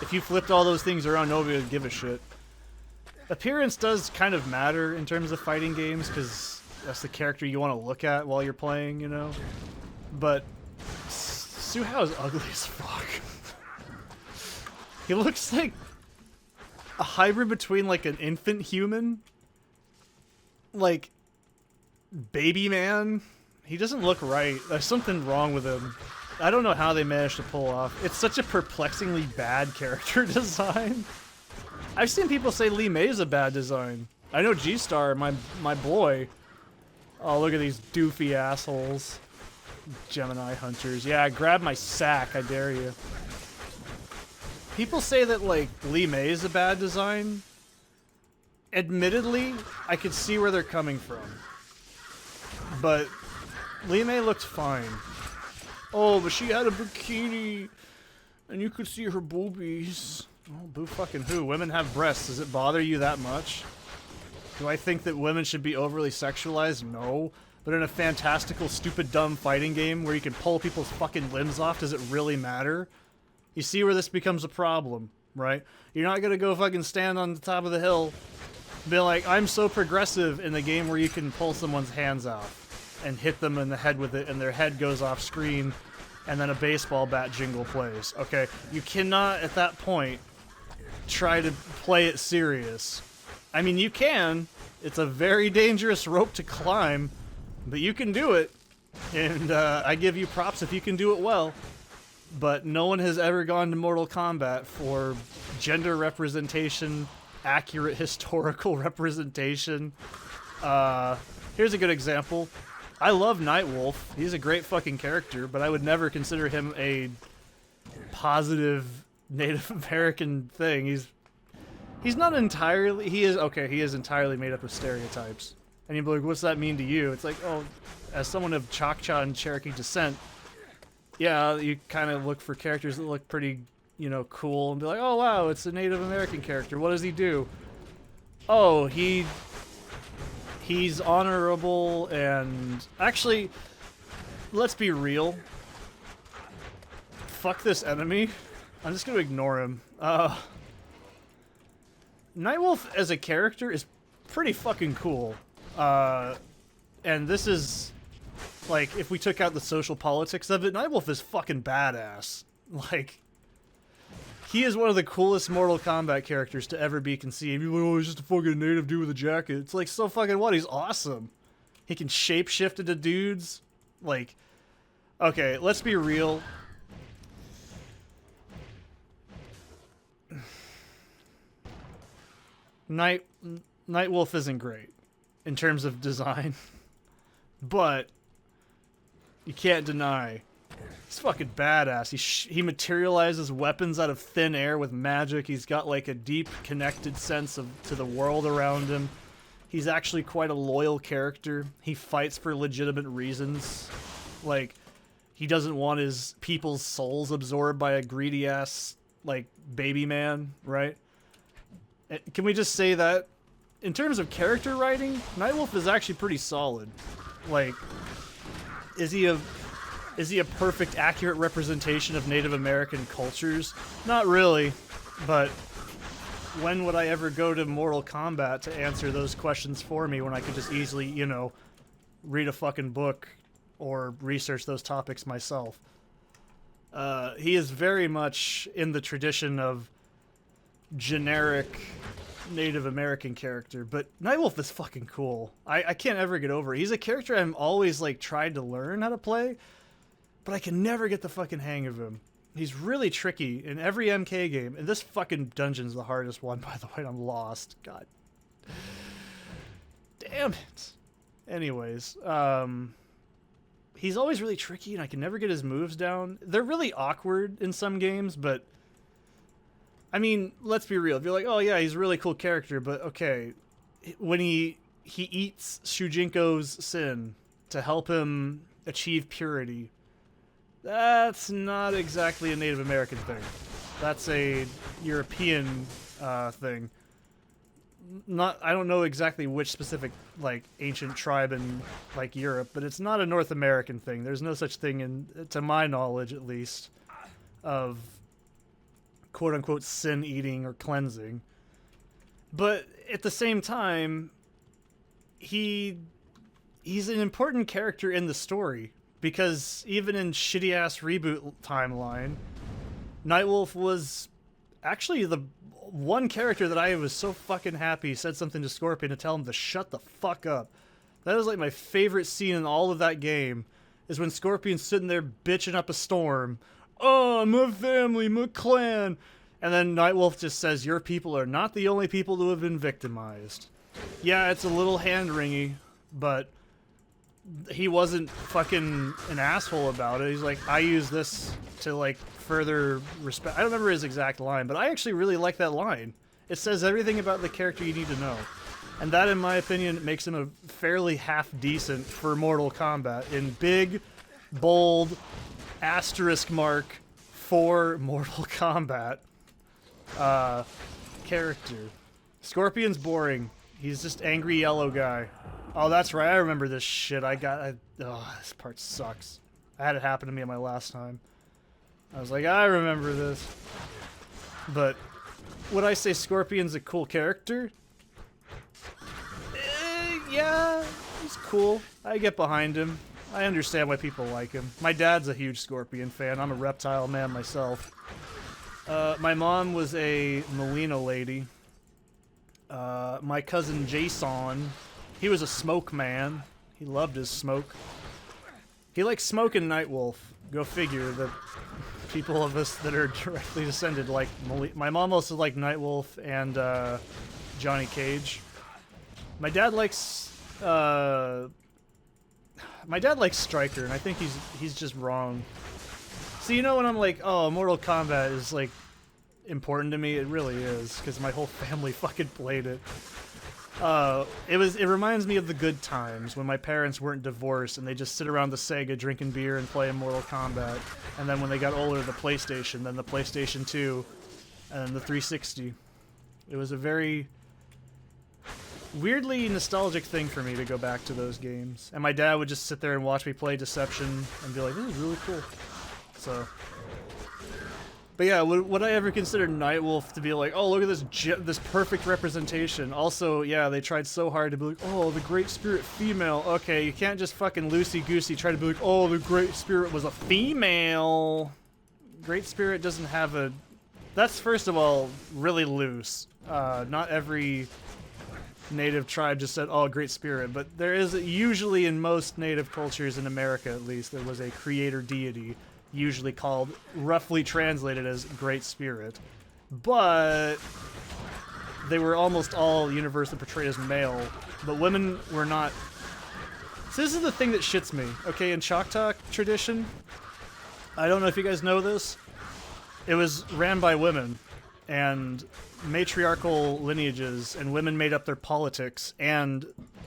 If you flipped all those things around, nobody would give a shit. Appearance does kind of matter in terms of fighting games, because that's the character you want to look at while you're playing, you know? But Sue Howe is ugly as fuck. He looks like a hybrid between like an infant human, like baby man. He doesn't look right. There's something wrong with him. I don't know how they managed to pull off. It's such a perplexingly bad character design. I've seen people say Lee May's a bad design. I know G-Star, my boy. Oh, look at these doofy assholes. Gemini hunters. Yeah, grab my sack, I dare you. People say that, like, Lee May is a bad design. Admittedly, I could see where they're coming from. But Lee May looked fine. Oh, but she had a bikini, and you could see her boobies. Oh, boo fucking who? Women have breasts. Does it bother you that much? Do I think that women should be overly sexualized? No. But in a fantastical, stupid, dumb fighting game where you can pull people's fucking limbs off, does it really matter? You see where this becomes a problem, right? You're not gonna go fucking stand on the top of the hill and be like, I'm so progressive in the game where you can pull someone's hands off and hit them in the head with it and their head goes off screen and then a baseball bat jingle plays, okay? You cannot, at that point, try to play it serious. I mean, you can. It's a very dangerous rope to climb, but you can do it. And I give you props if you can do it well. But no one has ever gone to Mortal Kombat for gender representation, accurate historical representation. Here's a good example. I love Nightwolf. He's a great fucking character, but I would never consider him a positive Native American thing. He's not entirely... He is entirely made up of stereotypes. And you'd be like, what's that mean to you? It's like, oh, as someone of Choctaw and Cherokee descent, yeah, you kind of look for characters that look pretty, you know, cool, and be like, oh wow, it's a Native American character. What does he do? Oh, he's honorable, and actually, let's be real. Fuck this enemy. I'm just gonna ignore him. Nightwolf as a character is pretty fucking cool. And this is, like, if we took out the social politics of it, Nightwolf is fucking badass. Like, he is one of the coolest Mortal Kombat characters to ever be conceived. You're like, oh, he's just a fucking native dude with a jacket. It's like, so fucking what? He's awesome. He can shapeshift into dudes. Like, okay, let's be real. Nightwolf isn't great in terms of design, but you can't deny he's fucking badass. He materializes weapons out of thin air with magic. He's got like a deep connected sense to the world around him. He's actually quite a loyal character. He fights for legitimate reasons. Like, he doesn't want his people's souls absorbed by a greedy ass like baby man, right? Can we just say that in terms of character writing, Nightwolf is actually pretty solid. Like, is he a perfect, accurate representation of Native American cultures? Not really, but when would I ever go to Mortal Kombat to answer those questions for me when I could just easily, you know, read a fucking book or research those topics myself? He is very much in the tradition of generic Native American character, but Nightwolf is fucking cool. I can't ever get over it. He's a character I'm always like tried to learn how to play, but I can never get the fucking hang of him. He's really tricky in every MK game, and this fucking dungeon's the hardest one, by the way. I'm lost. God damn it. Anyways, he's always really tricky, and I can never get his moves down. They're really awkward in some games, but I mean, let's be real. If you're like, oh yeah, he's a really cool character, but okay, when he eats Shujinko's sin to help him achieve purity, that's not exactly a Native American thing. That's a European thing. I don't know exactly which specific like ancient tribe in like Europe, but it's not a North American thing. There's no such thing, to my knowledge at least, of quote-unquote sin-eating or cleansing. But at the same time, he's an important character in the story, because even in shitty-ass reboot timeline, Nightwolf was actually the one character that I was so fucking happy said something to Scorpion to tell him to shut the fuck up. That was like my favorite scene in all of that game, is when Scorpion's sitting there bitching up a storm. Oh, my family, my clan. And then Nightwolf just says, your people are not the only people who have been victimized. Yeah, it's a little hand-wringy, but he wasn't fucking an asshole about it. He's like, I use this to, like, further respect. I don't remember his exact line, but I actually really like that line. It says everything about the character you need to know. And that, in my opinion, makes him a fairly half-decent for Mortal Kombat in big, bold, asterisk mark for Mortal Kombat character. Scorpion's boring. He's just angry yellow guy. Oh, that's right. I remember this shit. Oh, this part sucks. I had it happen to me at my last time. I was like, I remember this. But would I say Scorpion's a cool character? Yeah, he's cool. I get behind him. I understand why people like him. My dad's a huge Scorpion fan. I'm a reptile man myself. My mom was a Molina lady. My cousin Jason, he was a smoke man. He loved his smoke. He likes smoke and Nightwolf. Go figure. The people of us that are directly descended like my mom also liked Nightwolf and Johnny Cage. My dad likes Stryker, and I think he's just wrong. So you know when I'm like, oh, Mortal Kombat is like important to me, it really is, because my whole family fucking played it. It reminds me of the good times when my parents weren't divorced and they just sit around the Sega drinking beer and playing Mortal Kombat. And then when they got older, the PlayStation, then the PlayStation 2, and then the 360. It was a very weirdly nostalgic thing for me to go back to those games. And my dad would just sit there and watch me play Deception and be like, this is really cool. So... But yeah, would I ever consider Nightwolf to be like, oh, look at this perfect representation? Also, yeah, they tried so hard to be like, oh, the Great Spirit female. Okay, you can't just fucking loosey-goosey try to be like, oh, the Great Spirit was a female. Great Spirit doesn't have a... That's, first of all, really loose. Not every native tribe just said, oh, Great Spirit. But there is, usually in most native cultures, in America at least, there was a creator deity, usually called, roughly translated as Great Spirit, but they were almost all universally portrayed as male, but women were not. So this is the thing that shits me, okay, in Choctaw tradition, I don't know if you guys know this, it was ran by women, and matriarchal lineages, and women made up their politics, and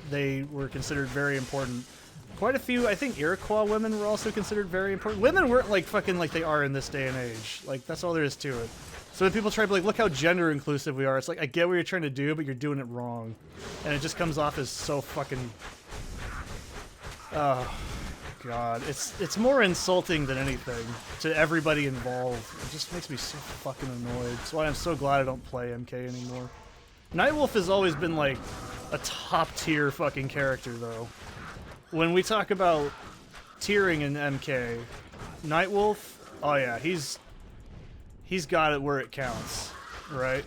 they were considered very important. Quite a few, I think Iroquois women were also considered very important. Women weren't like fucking like they are in this day and age. Like, that's all there is to it. So when people try to be like, look how gender inclusive we are, it's like, I get what you're trying to do, but you're doing it wrong. And it just comes off as so fucking... Oh, God. It's more insulting than anything to everybody involved. It just makes me so fucking annoyed. That's why I'm so glad I don't play MK anymore. Nightwolf has always been like a top tier fucking character, though. When we talk about tiering in MK, Nightwolf, oh yeah, he's got it where it counts, right?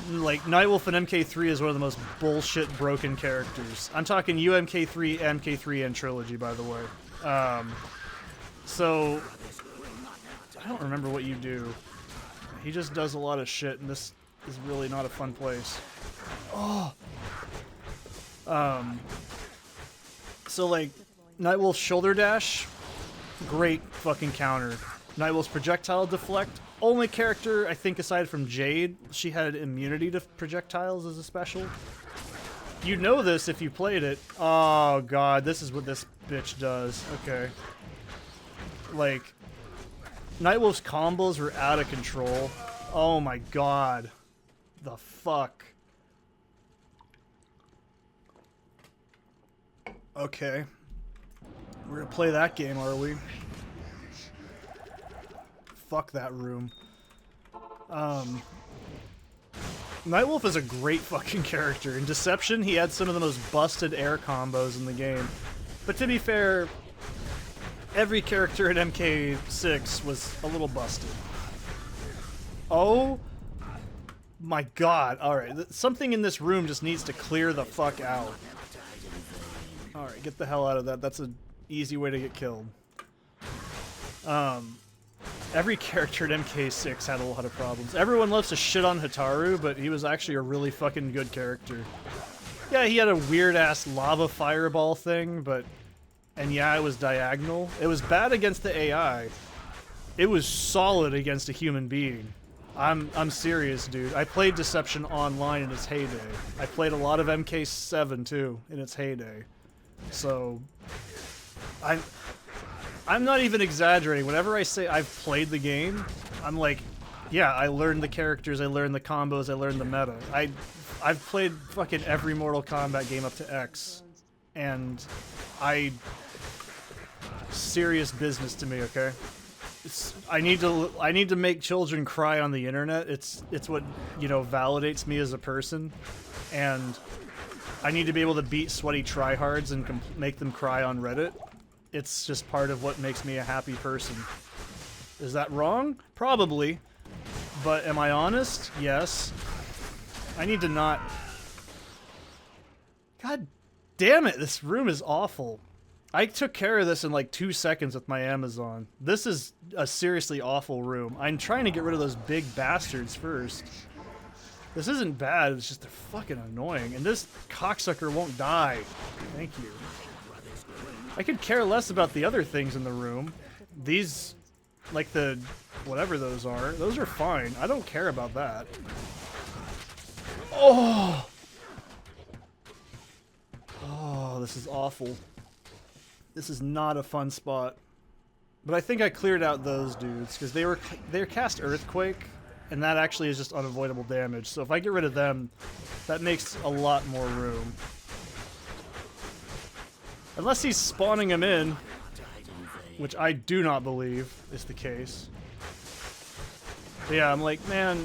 Like, Nightwolf in MK3 is one of the most bullshit broken characters. I'm talking UMK3, MK3, and Trilogy, by the way. So, I don't remember what you do. He just does a lot of shit, and this is really not a fun place. Oh! So, like, Nightwolf's shoulder dash, great fucking counter. Nightwolf's projectile deflect, only character, I think, aside from Jade, she had immunity to projectiles as a special. You know this if you played it. Oh, God, this is what this bitch does. Okay. Like, Nightwolf's combos were out of control. Oh, my God. The fuck? Okay. We're gonna play that game, are we? Fuck that room. Nightwolf is a great fucking character. In Deception, he had some of the most busted air combos in the game. But to be fair, every character in MK6 was a little busted. Oh my God. Alright, something in this room just needs to clear the fuck out. Alright, get the hell out of that. That's an easy way to get killed. Every character in MK6 had a lot of problems. Everyone loves to shit on Hitaru, but he was actually a really fucking good character. Yeah, he had a weird-ass lava fireball thing, but... And yeah, it was diagonal. It was bad against the AI. It was solid against a human being. I'm serious, dude. I played Deception online in its heyday. I played a lot of MK7, too, in its heyday. So, I'm not even exaggerating. Whenever I say I've played the game, I'm like, yeah, I learned the characters, I learned the combos, I learned the meta. I've played fucking every Mortal Kombat game up to X, and serious business to me, okay? I need to make children cry on the internet. It's what, you know, validates me as a person, and I need to be able to beat sweaty tryhards and make them cry on Reddit. It's just part of what makes me a happy person. Is that wrong? Probably. But am I honest? Yes. I need to not... God damn it, this room is awful. I took care of this in like 2 seconds with my Amazon. This is a seriously awful room. I'm trying to get rid of those big bastards first. This isn't bad, it's just they're fucking annoying. And this cocksucker won't die. Thank you. I could care less about the other things in the room. These, like the, whatever those are fine. I don't care about that. Oh! This is awful. This is not a fun spot. But I think I cleared out those dudes, because they're cast Earthquake, and that actually is just unavoidable damage. So if I get rid of them, that makes a lot more room. Unless he's spawning them in, which I do not believe is the case. But yeah, I'm like, man,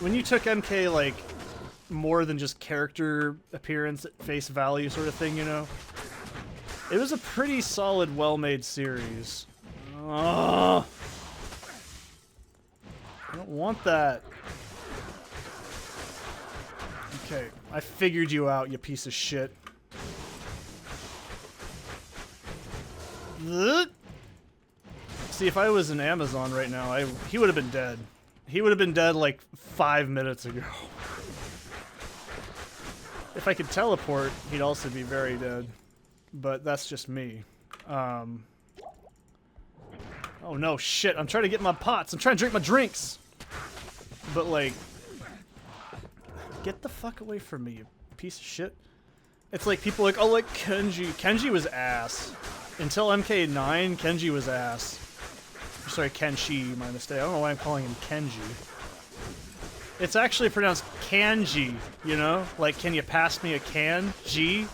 when you took MK, like, more than just character appearance at face value sort of thing, you know? It was a pretty solid, well-made series. Oh, I don't want that. Okay, I figured you out, you piece of shit. See, if I was in Amazon right now, he would have been dead. He would have been dead like 5 minutes ago. If I could teleport, he'd also be very dead. But that's just me. Oh no, shit, I'm trying to get my pots. I'm trying to drink my drinks. But like, get the fuck away from me, you piece of shit. It's like people are like, oh, like Kenji. Kenji was ass. Until MK9, Kenji was ass. Sorry, Kenshi, my mistake. I don't know why I'm calling him Kenji. It's actually pronounced Kanji, you know? Like, can you pass me a can? G?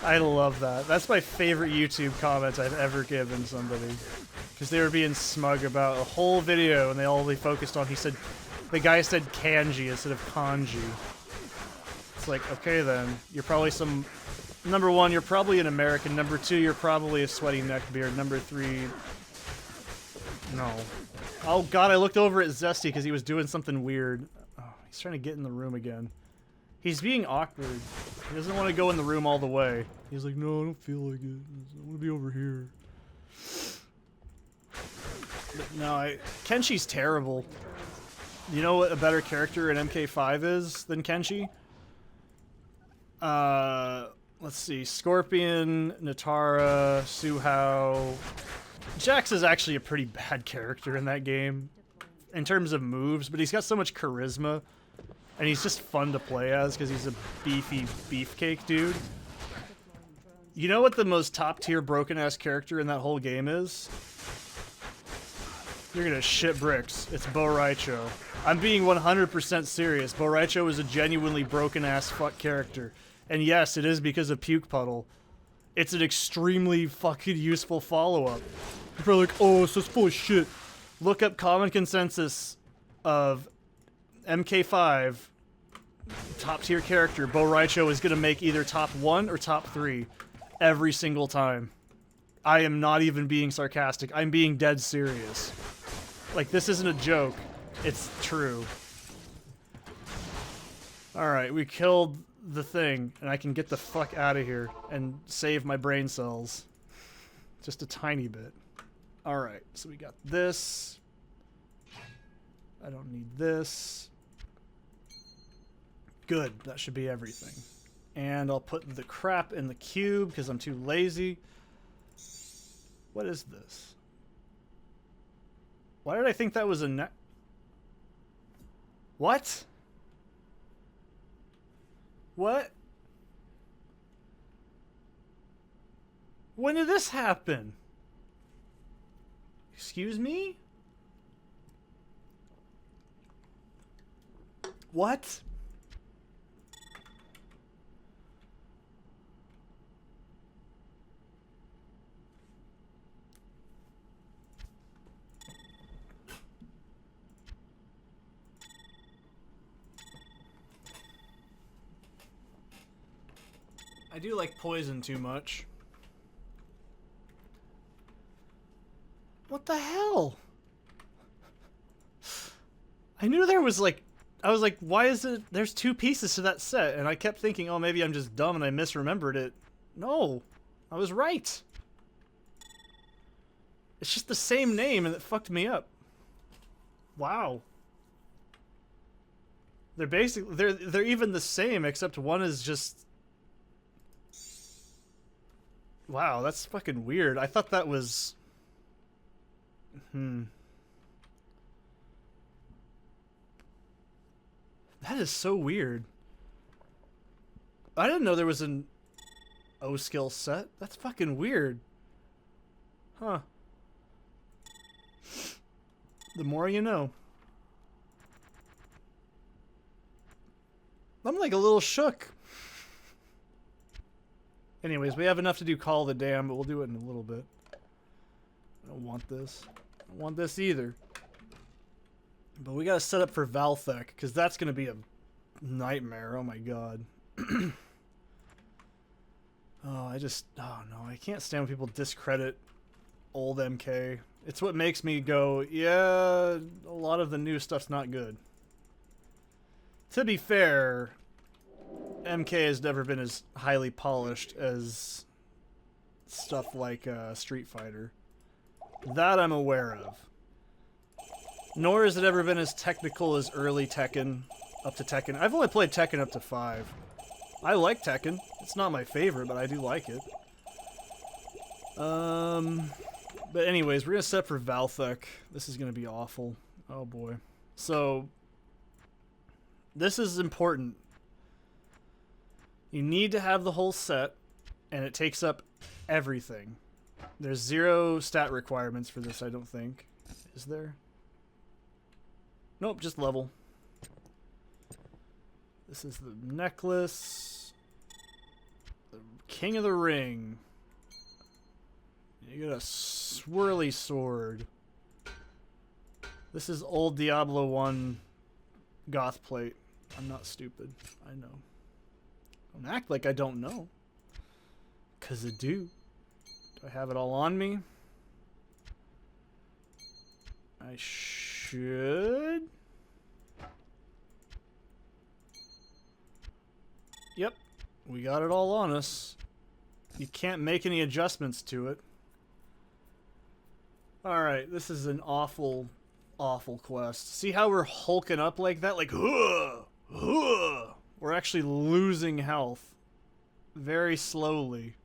I love that. That's my favorite YouTube comment I've ever given somebody. Because they were being smug about a whole video and they all focused on, the guy said kanji instead of kanji. It's like, okay then, you're probably some, number one, you're probably an American, number two, you're probably a sweaty neckbeard, number three, no. Oh god, I looked over at Zesty because he was doing something weird. Oh, he's trying to get in the room again. He's being awkward. He doesn't want to go in the room all the way. He's like, no, I don't feel like it. I want to be over here. But no, Kenshi's terrible. You know what a better character in MK5 is than Kenshi? Let's see. Scorpion, Natara, Suhao. Jax is actually a pretty bad character in that game in terms of moves, but he's got so much charisma. And he's just fun to play as because he's a beefy beefcake dude. You know what the most top-tier broken-ass character in that whole game is? You're gonna shit bricks. It's Bo Raicho. I'm being 100% serious. Bo Raicho is a genuinely broken-ass fuck character. And yes, it is because of Puke Puddle. It's an extremely fucking useful follow-up. People are like, oh, it's just full of shit. Look up common consensus of MK5 top tier character. Bo Raicho is going to make either top 1 or top 3 every single time. I am not even being sarcastic. I'm being dead serious. Like, this isn't a joke. It's true. Alright, we killed the thing, and I can get the fuck out of here and save my brain cells. Just a tiny bit. Alright, so we got this. I don't need this. Good, that should be everything. And I'll put the crap in the cube because I'm too lazy. What is this? Why did I think that was a What? What? When did this happen? Excuse me? What? I do like poison too much. What the hell? I knew there was like... I was like, why is it... There's 2 pieces to that set, and I kept thinking, oh, maybe I'm just dumb and I misremembered it. No, I was right. It's just the same name and it fucked me up. Wow. They're basically... They're even the same, except one is just... Wow, that's fucking weird. I thought that was... That is so weird. I didn't know there was an O-skill set. That's fucking weird. Huh. The more you know. I'm like a little shook. Anyways, we have enough to do Call of the Dam, but we'll do it in a little bit. I don't want this. I don't want this either. But we gotta set up for Valthek, because that's gonna be a nightmare. Oh my god. Oh no, I can't stand when people discredit old MK. It's what makes me go, yeah, a lot of the new stuff's not good. To be fair, MK has never been as highly polished as stuff like Street Fighter. That I'm aware of. Nor has it ever been as technical as early Tekken, up to Tekken. I've only played Tekken up to 5. I like Tekken. It's not my favorite, but I do like it. But anyways, we're gonna set up for Valthek. This is gonna be awful. Oh boy. So, this is important. You need to have the whole set, and it takes up everything. There's 0 stat requirements for this, I don't think. Is there? Nope, just level. This is the necklace. The King of the Ring. You got a swirly sword. This is old Diablo 1 goth plate. I'm not stupid. I know. Don't act like I don't know. 'Cause I do. Do I have it all on me? I should. Yep. We got it all on us. You can't make any adjustments to it. Alright, this is an awful, awful quest. See how we're hulking up like that? Like, huh, huh. We're actually losing health very slowly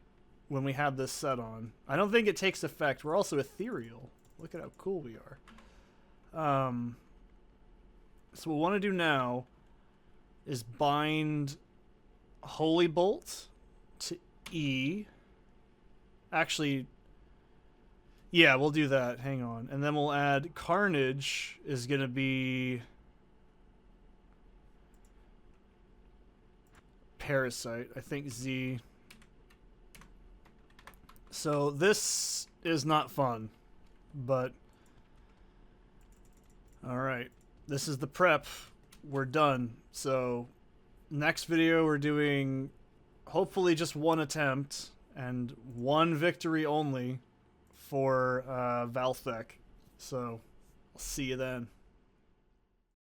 when we have this set on. I don't think it takes effect. We're also ethereal. Look at how cool we are. So what we want to do now is bind Holy Bolt to E. Actually, yeah, we'll do that. Hang on. And then we'll add Carnage is going to be Parasite. I think Z. So this is not fun, but all right. This is the prep. We're done. So next video we're doing hopefully just one attempt and one victory only for Valthek. So I'll see you then.